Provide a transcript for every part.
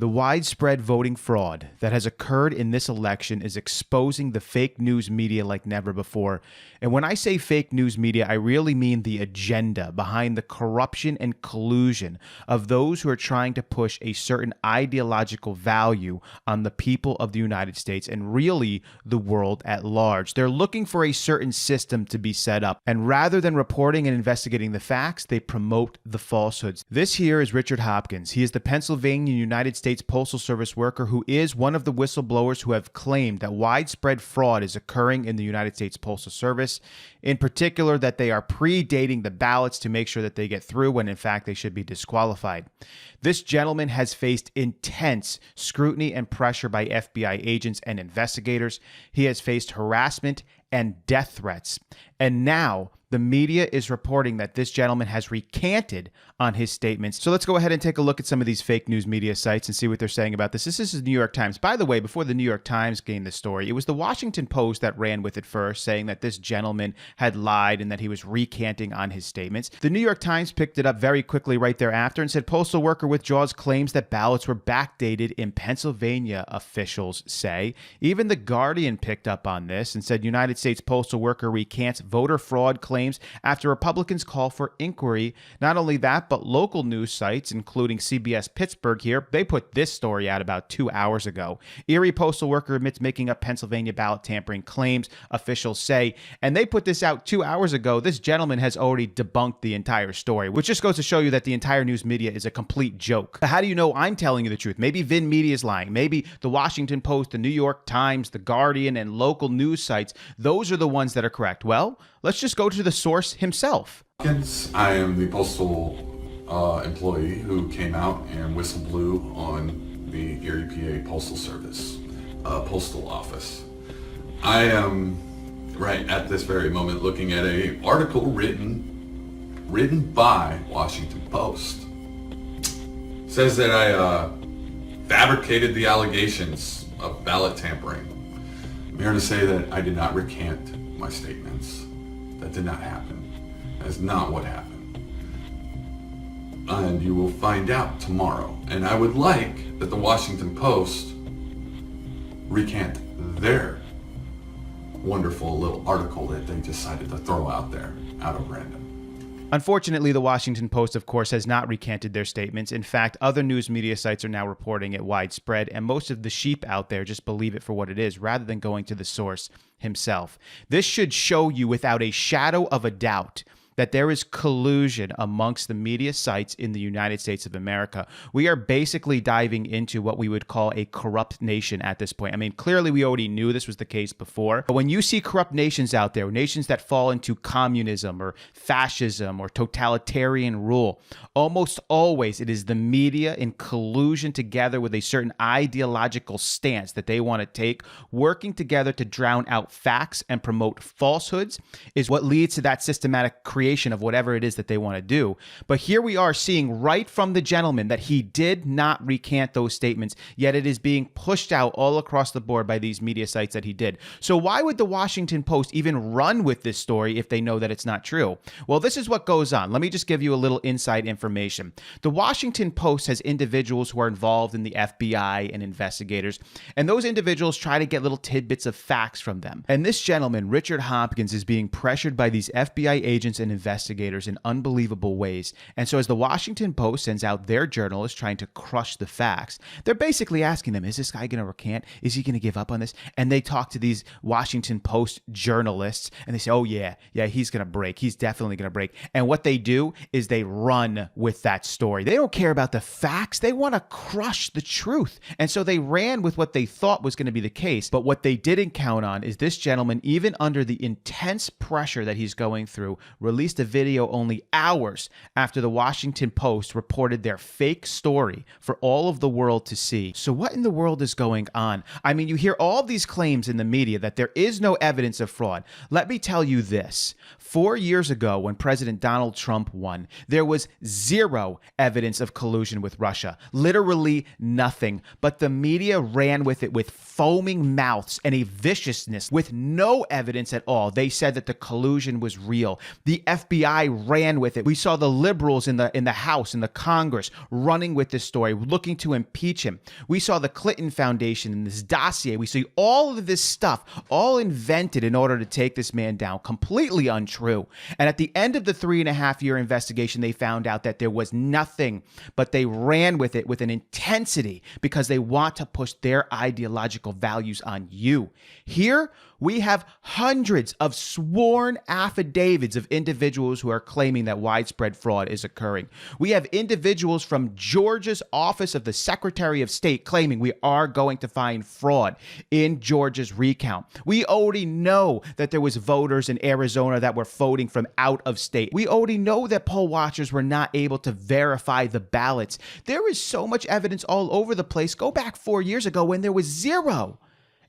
The widespread voting fraud that has occurred in this election is exposing the fake news media like never before. And when I say fake news media, I really mean the agenda behind the corruption and collusion of those who are trying to push a certain ideological value on the people of the United States and really the world at large. They're looking for a certain system to be set up, and rather than reporting and investigating the facts, they promote the falsehoods. This here is Richard Hopkins. He is the Pennsilvanian United States Postal Service worker who is one of the whistleblowers who have claimed that widespread fraud is occurring in the United States Postal Service, in particular that they are predating the ballots to make sure that they get through when in fact they should be disqualified. This gentleman has faced intense scrutiny and pressure by FBI agents and investigators. He has faced harassment and death threats. And now the media is reporting that this gentleman has recanted on his statements. So let's go ahead and take a look at some of these fake news media sites and see what they're saying about this. This is the New York Times. By the way, before the New York Times gained the story, it was the Washington Post that ran with it first, saying that this gentleman had lied and that he was recanting on his statements. The New York Times picked it up very quickly right thereafter and said postal worker withdraws claims that ballots were backdated in Pennsylvania, officials say. Even The Guardian picked up on this and said United States postal worker recants voter fraud claims after Republicans call for inquiry. Not only that, but local news sites, including CBS Pittsburgh here, they put this story out about 2 hours ago. Erie postal worker admits making up Pennsylvania ballot tampering claims, officials say. And they put this out 2 hours ago. This gentleman has already debunked the entire story, which just goes to show you that the entire news media is a complete joke. How do you know I'm telling you the truth? Maybe Vin Media is lying. Maybe the Washington Post, the New York Times, the Guardian, and local news sites, those are the ones that are correct. Well, let's just go to the source himself. I am the postal employee who came out and whistle blew on the Erie, PA Postal Service postal office. I am right at this very moment looking at an article written by Washington Post. It says that I fabricated the allegations of ballot tampering. I'm here to say that I did not recant my statements. That did not happen. That is not what happened. And you will find out tomorrow. And I would like that the Washington Post recant their wonderful little article that they decided to throw out there out of random. Unfortunately, the Washington Post, of course, has not recanted their statements. In fact, other news media sites are now reporting it widespread, and most of the sheep out there just believe it for what it is rather than going to the source himself. This should show you without a shadow of a doubt that there is collusion amongst the media sites in the United States of America. We are basically diving into what we would call a corrupt nation at this point. I mean, clearly we already knew this was the case before, but when you see corrupt nations out there, nations that fall into communism or fascism or totalitarian rule, almost always it is the media in collusion together with a certain ideological stance that they want to take, working together to drown out facts and promote falsehoods is what leads to that systematic creation of whatever it is that they want to do. But here we are seeing right from the gentleman that he did not recant those statements, yet it is being pushed out all across the board by these media sites that he did. So why would the Washington Post even run with this story if they know that it's not true? Well, this is what goes on. Let me just give you a little inside information. The Washington Post has individuals who are involved in the FBI and investigators, and those individuals try to get little tidbits of facts from them. And this gentleman, Richard Hopkins, is being pressured by these FBI agents and investigators in unbelievable ways. And so as the Washington Post sends out their journalists trying to crush the facts, they're basically asking them, is this guy going to recant? Is he going to give up on this? And they talk to these Washington Post journalists and they say, oh yeah, he's going to break. He's definitely going to break. And what they do is they run with that story. They don't care about the facts. They want to crush the truth. And so they ran with what they thought was going to be the case. But what they didn't count on is this gentleman, even under the intense pressure that he's going through, released a video only hours after the Washington Post reported their fake story for all of the world to see. So what in the world is going on? I mean, you hear all these claims in the media that there is no evidence of fraud. Let me tell you this. 4 years ago, when President Donald Trump won, there was zero evidence of collusion with Russia. Literally nothing. But the media ran with it with foaming mouths and a viciousness with no evidence at all. They said that the collusion was real. The FBI ran with it. We saw the liberals in the House, in the Congress, running with this story, looking to impeach him. We saw the Clinton Foundation in this dossier. We see all of this stuff, all invented in order to take this man down, completely untrue. And at the end of the 3.5-year investigation, they found out that there was nothing, but they ran with it with an intensity because they want to push their ideological values on you. Here, we have hundreds of sworn affidavits of individuals who are claiming that widespread fraud is occurring. We have individuals from Georgia's Office of the Secretary of State claiming we are going to find fraud in Georgia's recount. We already know that there was voters in Arizona that were voting from out of state. We already know that poll watchers were not able to verify the ballots. There is so much evidence all over the place. Go back 4 years ago when there was zero.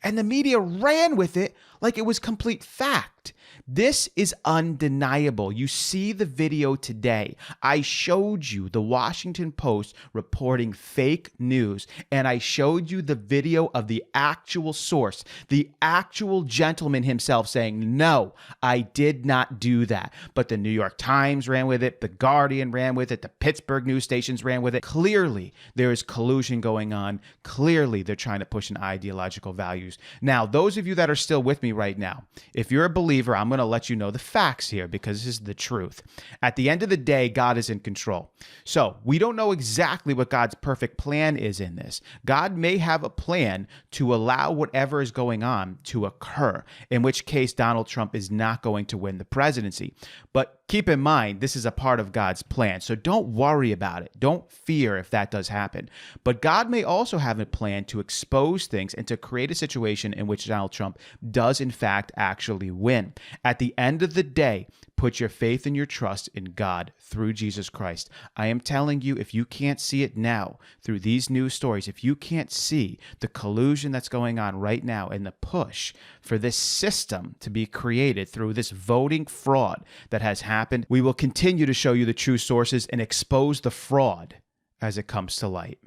And the media ran with it like it was complete fact. This is undeniable. You see the video today. I showed you the Washington Post reporting fake news, and I showed you the video of the actual source, the actual gentleman himself saying, no, I did not do that. But the New York Times ran with it, the Guardian ran with it, the Pittsburgh news stations ran with it. Clearly, there is collusion going on. Clearly, they're trying to push in ideological values. Now, those of you that are still with me right now, if you're a believer, I'm going to let you know the facts here because this is the truth. At the end of the day, God is in control. So we don't know exactly what God's perfect plan is in this. God may have a plan to allow whatever is going on to occur, in which case Donald Trump is not going to win the presidency. But keep in mind, this is a part of God's plan. So don't worry about it. Don't fear if that does happen. But God may also have a plan to expose things and to create a situation in which Donald Trump does, in fact, actually win. At the end of the day, put your faith and your trust in God through Jesus Christ. I am telling you, if you can't see it now through these news stories, if you can't see the collusion that's going on right now and the push for this system to be created through this voting fraud that has happened, we will continue to show you the true sources and expose the fraud as it comes to light.